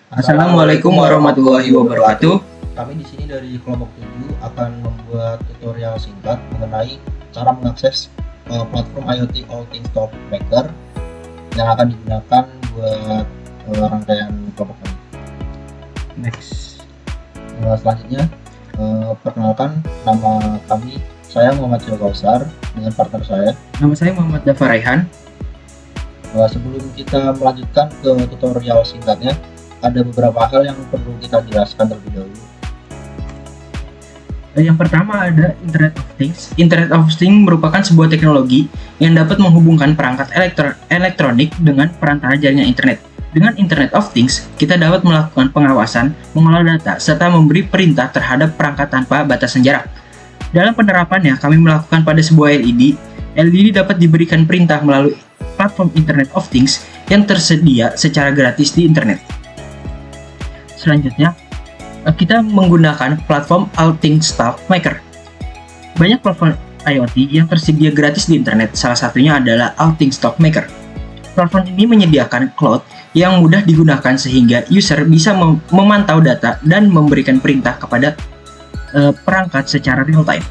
Assalamualaikum warahmatullahi wabarakatuh. Kami di sini dari kelompok 7 akan membuat tutorial singkat mengenai cara mengakses platform IoT All Things Talk Maker yang akan digunakan buat rangkaian kelompok kami. Next. Selanjutnya, perkenalkan nama kami. Saya Muhammad Silgausar dengan partner saya. Nama saya Muhammad Dafa Raihan. Sebelum kita melanjutkan ke tutorial singkatnya, ada beberapa hal yang perlu kita jelaskan terlebih dahulu. Yang pertama ada Internet of Things. Internet of Things merupakan sebuah teknologi yang dapat menghubungkan perangkat elektronik dengan perantara jaringan internet. Dengan Internet of Things, kita dapat melakukan pengawasan, mengolah data, serta memberi perintah terhadap perangkat tanpa batasan jarak. Dalam penerapannya, kami melakukan pada sebuah LED. LED dapat diberikan perintah melalui platform Internet of Things yang tersedia secara gratis di internet. Selanjutnya, kita menggunakan platform All Things Talk Maker. Banyak platform IoT yang tersedia gratis di internet, salah satunya adalah All Things Talk Maker. Platform ini menyediakan cloud yang mudah digunakan sehingga user bisa memantau data dan memberikan perintah kepada perangkat secara real time.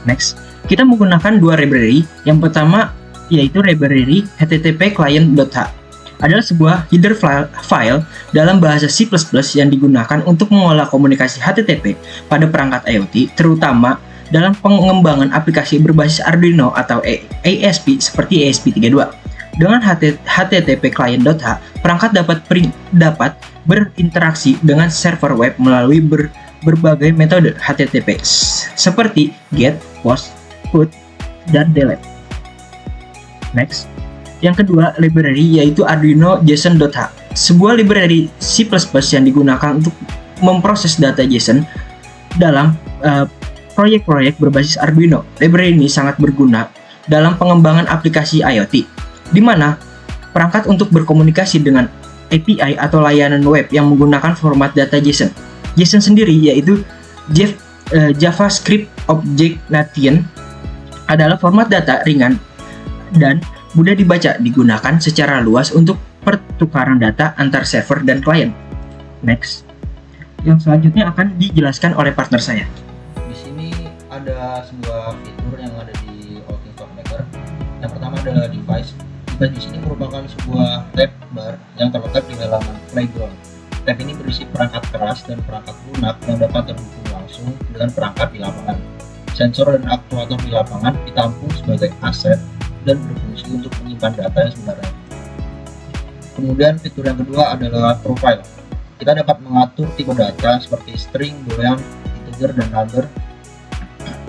Next, kita menggunakan dua library. Yang pertama yaitu library http client.h adalah sebuah header file dalam bahasa C++ yang digunakan untuk mengolah komunikasi HTTP pada perangkat IoT, terutama dalam pengembangan aplikasi berbasis Arduino atau ASP seperti ESP32. Dengan http client.h, perangkat dapat berinteraksi dengan server web melalui berbagai metode HTTP seperti get, post, put, dan delete. Next, yang kedua library yaitu Arduino JSON.h, sebuah library C++ yang digunakan untuk memproses data JSON dalam proyek-proyek berbasis Arduino. Library ini sangat berguna dalam pengembangan aplikasi IoT, di mana perangkat untuk berkomunikasi dengan API atau layanan web yang menggunakan format data JSON. JSON sendiri yaitu JavaScript Object Notation adalah format data ringan dan mudah dibaca, digunakan secara luas untuk pertukaran data antar server dan klien. Next, yang selanjutnya akan dijelaskan oleh partner saya. Di sini ada sebuah fitur yang ada di All Things Talk Maker. Yang pertama adalah device. Device di sini merupakan sebuah tab bar yang terletak di halaman playground. Tab ini berisi perangkat keras dan perangkat lunak yang dapat terhubung langsung dengan perangkat di lapangan. Sensor dan aktuator di lapangan ditampung sebagai aset dan berfungsi untuk menyimpan data yang sebenarnya. Kemudian fitur yang kedua adalah profile. Kita dapat mengatur tipe data seperti string, boolean, integer, dan number.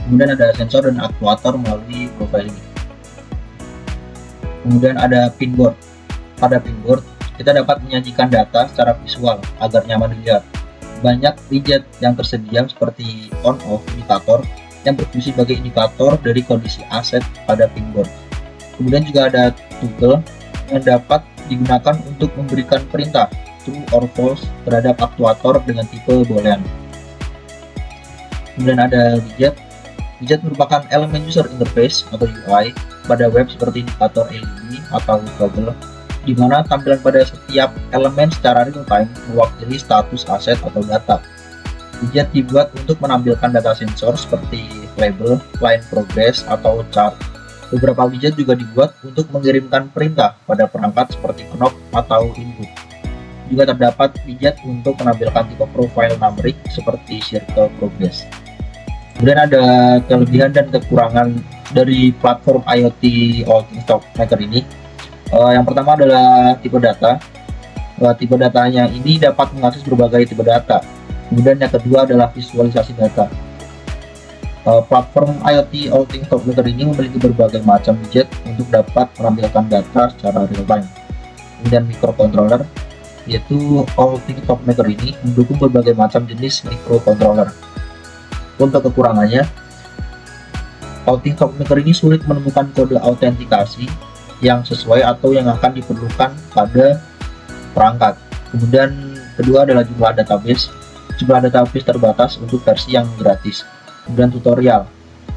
Kemudian ada sensor dan aktuator melalui profile ini. Kemudian ada pinboard. Pada pinboard, kita dapat menyajikan data secara visual agar nyaman dilihat. Banyak widget yang tersedia seperti on-off indikator yang berfungsi sebagai indikator dari kondisi aset pada pinboard. Kemudian juga ada toggle yang dapat digunakan untuk memberikan perintah true or false terhadap aktuator dengan tipe boolean. Kemudian ada widget. Widget merupakan elemen user interface atau UI pada web seperti indikator LED atau toggle, di mana tampilan pada setiap elemen secara real time mewakili status aset atau data. Widget dibuat untuk menampilkan data sensor seperti label, client progress, atau chart. Beberapa widget juga dibuat untuk mengirimkan perintah pada perangkat seperti knob atau input. Juga terdapat widget untuk menampilkan tipe profile numerik seperti circle progress. Kemudian ada kelebihan dan kekurangan dari platform IoT All Things Talk Maker ini. Yang pertama adalah tipe data. Tipe datanya ini dapat mengakses berbagai tipe data. Kemudian yang kedua adalah visualisasi data. Platform IoT All Things Talk Maker ini memiliki berbagai macam widget untuk dapat menampilkan data secara real time. Kemudian microcontroller, yaitu All Things Talk Maker ini mendukung berbagai macam jenis microcontroller. Untuk kekurangannya, All Things Talk Maker ini sulit menemukan kode autentikasi yang sesuai atau yang akan diperlukan pada perangkat. Kemudian kedua adalah jumlah database. Jumlah database terbatas untuk versi yang gratis. Kemudian tutorial,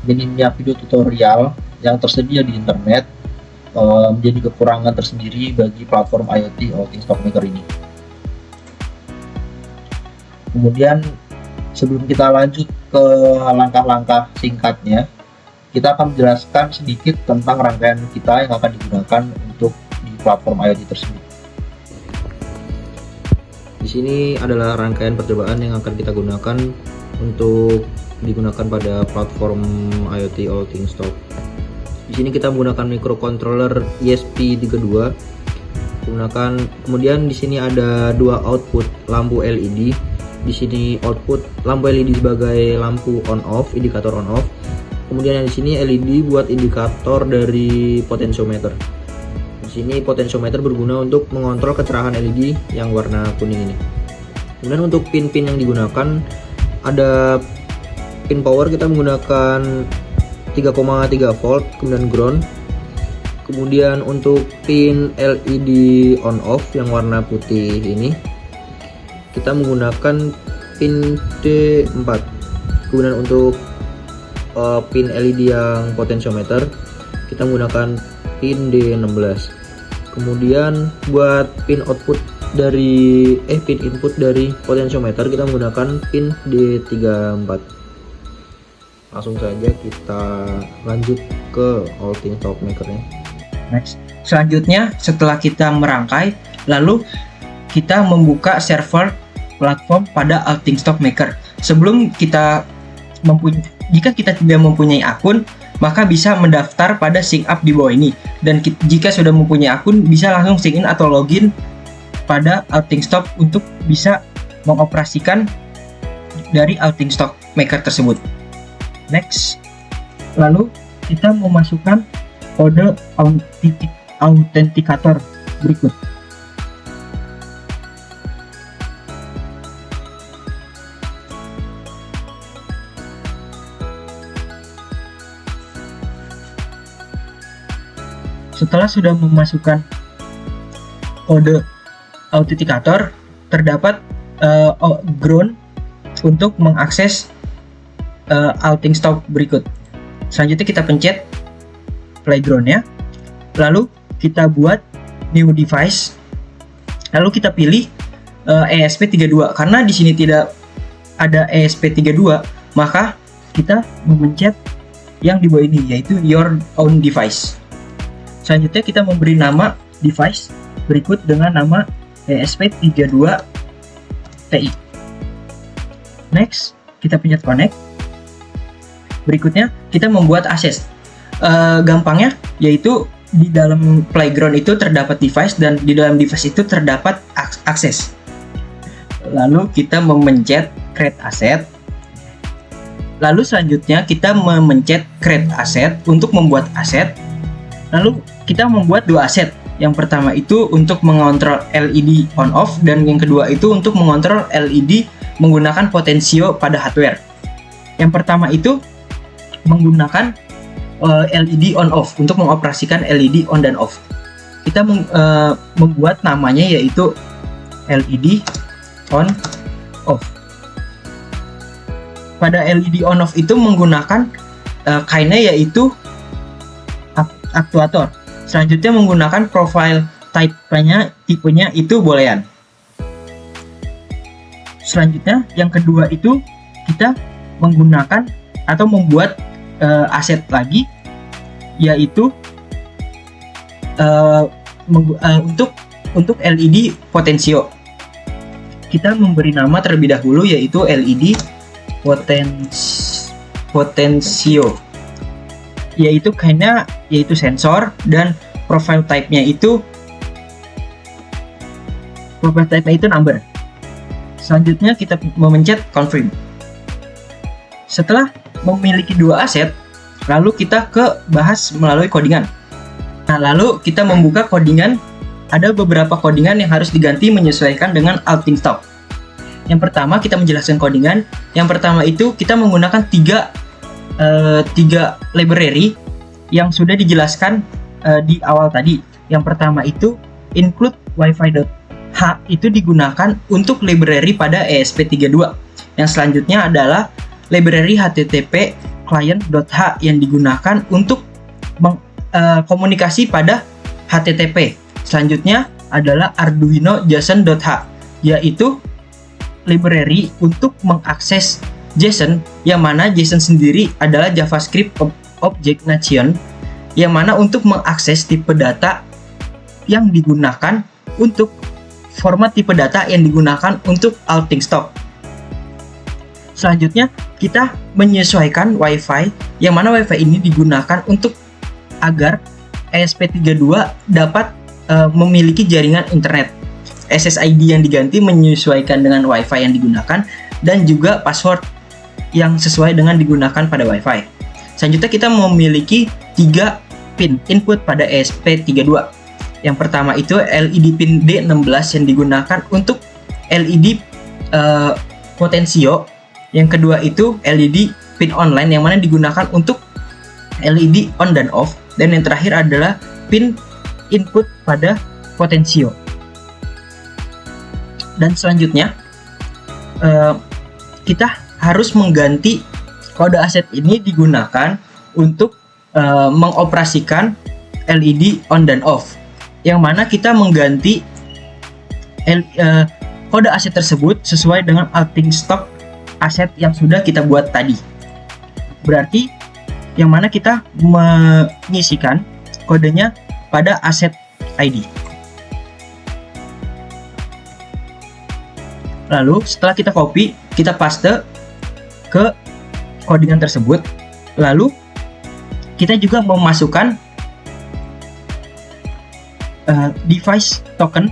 minimnya video tutorial yang tersedia di internet menjadi kekurangan tersendiri bagi platform IoT All Things Talk Maker ini. Kemudian sebelum kita lanjut ke langkah-langkah singkatnya, kita akan menjelaskan sedikit tentang rangkaian kita yang akan digunakan untuk di platform IoT tersebut. Di sini adalah rangkaian percobaan yang akan kita gunakan untuk digunakan pada platform IoT Altingstop. Di sini kita menggunakan microcontroller ESP32. Kemudian di sini ada dua output lampu LED. Di sini output lampu LED sebagai lampu on off, indikator on off. Kemudian yang di sini LED buat indikator dari potensiometer. Di sini potensiometer berguna untuk mengontrol kecerahan LED yang warna kuning ini. Kemudian untuk pin-pin yang digunakan ada pin power, kita menggunakan 3,3 volt, kemudian ground. Kemudian untuk pin LED on off yang warna putih ini kita menggunakan pin D4. Kemudian untuk pin LED yang potensiometer kita menggunakan pin D16. Kemudian buat pin output dari pin input dari potensiometer kita menggunakan pin D34. Langsung saja kita lanjut ke Altingstop Maker-nya. Next. Selanjutnya, setelah kita merangkai, lalu kita membuka server platform pada Altingstop Maker. Sebelum kita jika kita tidak mempunyai akun, maka bisa mendaftar pada sign up di bawah ini. Dan jika sudah mempunyai akun, bisa langsung sign in atau login pada Altingstop untuk bisa mengoperasikan dari Altingstop Maker tersebut. Next, lalu kita memasukkan kode autentikator berikut. Setelah sudah memasukkan kode autentikator, terdapat ground untuk mengakses Altingstop berikut. Selanjutnya kita pencet playground-nya, lalu kita buat new device, lalu kita pilih ESP32. Karena di sini tidak ada ESP32, maka kita memencet yang di bawah ini, yaitu your own device. Selanjutnya kita memberi nama device berikut dengan nama ESP32TI. Next, kita pencet connect. Berikutnya kita membuat akses. Gampangnya yaitu di dalam playground itu terdapat device dan di dalam device itu terdapat akses. Lalu kita memencet create asset. Lalu selanjutnya kita memencet create asset untuk membuat aset. Lalu kita membuat dua aset. Yang pertama itu untuk mengontrol LED on off dan yang kedua itu untuk mengontrol LED menggunakan potensio pada hardware. Yang pertama itu menggunakan LED on off untuk mengoperasikan LED on dan off. Kita membuat namanya yaitu LED on off. Pada LED on off itu menggunakan kind-nya yaitu aktuator. Selanjutnya menggunakan profile tipenya itu boolean. Selanjutnya yang kedua itu kita menggunakan atau membuat aset lagi yaitu untuk LED potensio. Kita memberi nama terlebih dahulu yaitu LED potensio, yaitu karena yaitu sensor dan profile type-nya itu number. Selanjutnya kita memencet confirm. Setelah memiliki dua aset, lalu kita bahas melalui codingan. Nah, lalu kita membuka codingan. Ada beberapa codingan yang harus diganti menyesuaikan dengan Altingstop. Yang pertama kita menjelaskan codingan. Yang pertama itu kita menggunakan tiga library yang sudah dijelaskan di awal tadi. Yang pertama itu include wifi.h, itu digunakan untuk library pada ESP32. Yang selanjutnya adalah library HTTP client.h yang digunakan untuk komunikasi pada HTTP. Selanjutnya adalah Arduino JSON.h, yaitu library untuk mengakses JSON, yang mana JSON sendiri adalah JavaScript Object Notation, yang mana untuk mengakses tipe data yang digunakan untuk format tipe data yang digunakan untuk outing stock. Selanjutnya, kita menyesuaikan WiFi, yang mana WiFi ini digunakan untuk agar ESP32 dapat memiliki jaringan internet. SSID yang diganti menyesuaikan dengan WiFi yang digunakan, dan juga password yang sesuai dengan digunakan pada WiFi. Selanjutnya, kita memiliki 3 pin input pada ESP32. Yang pertama itu LED pin D16 yang digunakan untuk LED potensio. Yang kedua itu LED pin online yang mana digunakan untuk LED on dan off. Dan yang terakhir adalah pin input pada potensio. Dan selanjutnya kita harus mengganti kode aset ini digunakan untuk mengoperasikan LED on dan off, yang mana kita mengganti kode aset tersebut sesuai dengan outing stock aset yang sudah kita buat tadi. Berarti yang mana kita mengisikan kodenya pada aset ID. Lalu setelah kita copy, kita paste ke codingan tersebut. Lalu kita juga memasukkan device token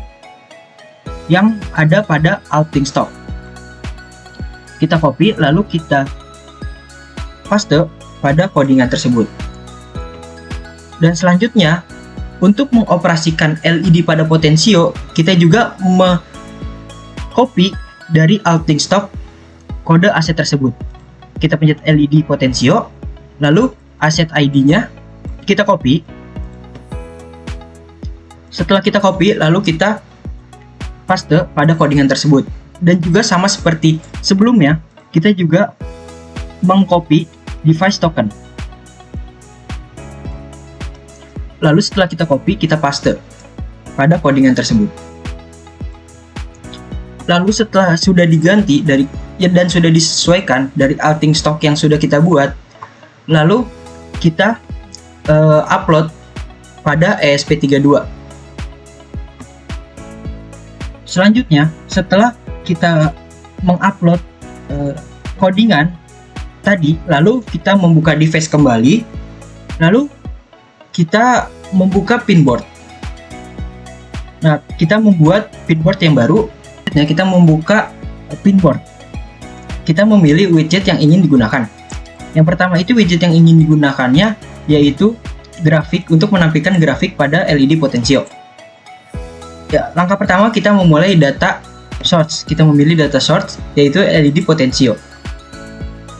yang ada pada outing stock. Kita copy, lalu kita paste pada codingan tersebut. Dan selanjutnya, untuk mengoperasikan LED pada potensio, kita juga copy dari outing stock kode aset tersebut. Kita pencet LED potensio, lalu aset ID-nya kita copy. Setelah kita copy, lalu kita paste pada codingan tersebut. Dan juga sama seperti sebelumnya, kita juga mengcopy device token. Lalu setelah kita copy, kita paste pada codingan tersebut. Lalu setelah sudah diganti dan sudah disesuaikan dari outing stock yang sudah kita buat, lalu kita upload pada ESP32. Selanjutnya, setelah kita mengupload codingan tadi, lalu kita membuka device kembali, lalu kita membuka pinboard. Nah, kita membuat pinboard yang baru. Kita membuka pinboard. Kita memilih widget yang ingin digunakan. Yang pertama itu widget yang ingin digunakannya yaitu grafik, untuk menampilkan grafik pada LED potensio. Ya, langkah pertama kita memulai data source. Kita memilih data source yaitu LED potensio.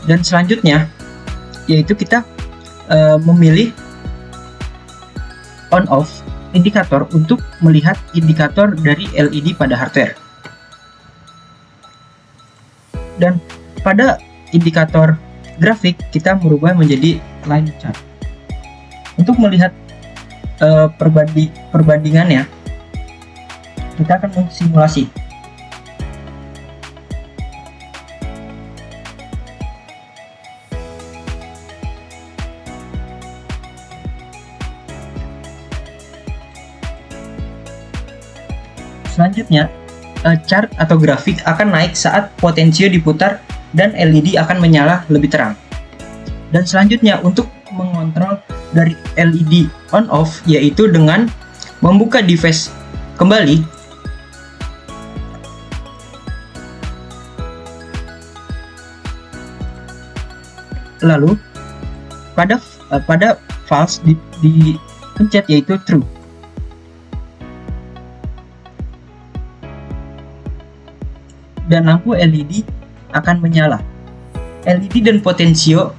Dan selanjutnya yaitu kita memilih on off indikator untuk melihat indikator dari LED pada hardware. Dan pada indikator grafik kita merubah menjadi line chart. Untuk melihat perbandingannya, kita akan mensimulasi. Selanjutnya, chart atau grafik akan naik saat potensio diputar dan LED akan menyala lebih terang. Dan selanjutnya, untuk mengontrol dari LED on off yaitu dengan membuka device kembali, lalu pada false dipencet yaitu true. Dan lampu LED akan menyala. LED dan potensio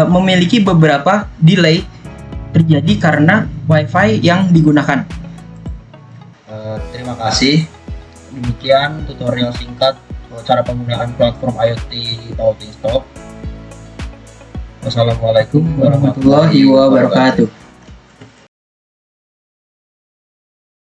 memiliki beberapa delay terjadi karena WiFi yang digunakan. Terima kasih. Demikian tutorial singkat cara penggunaan platform IoT outing stock. Wassalamualaikum warahmatullahi wabarakatuh.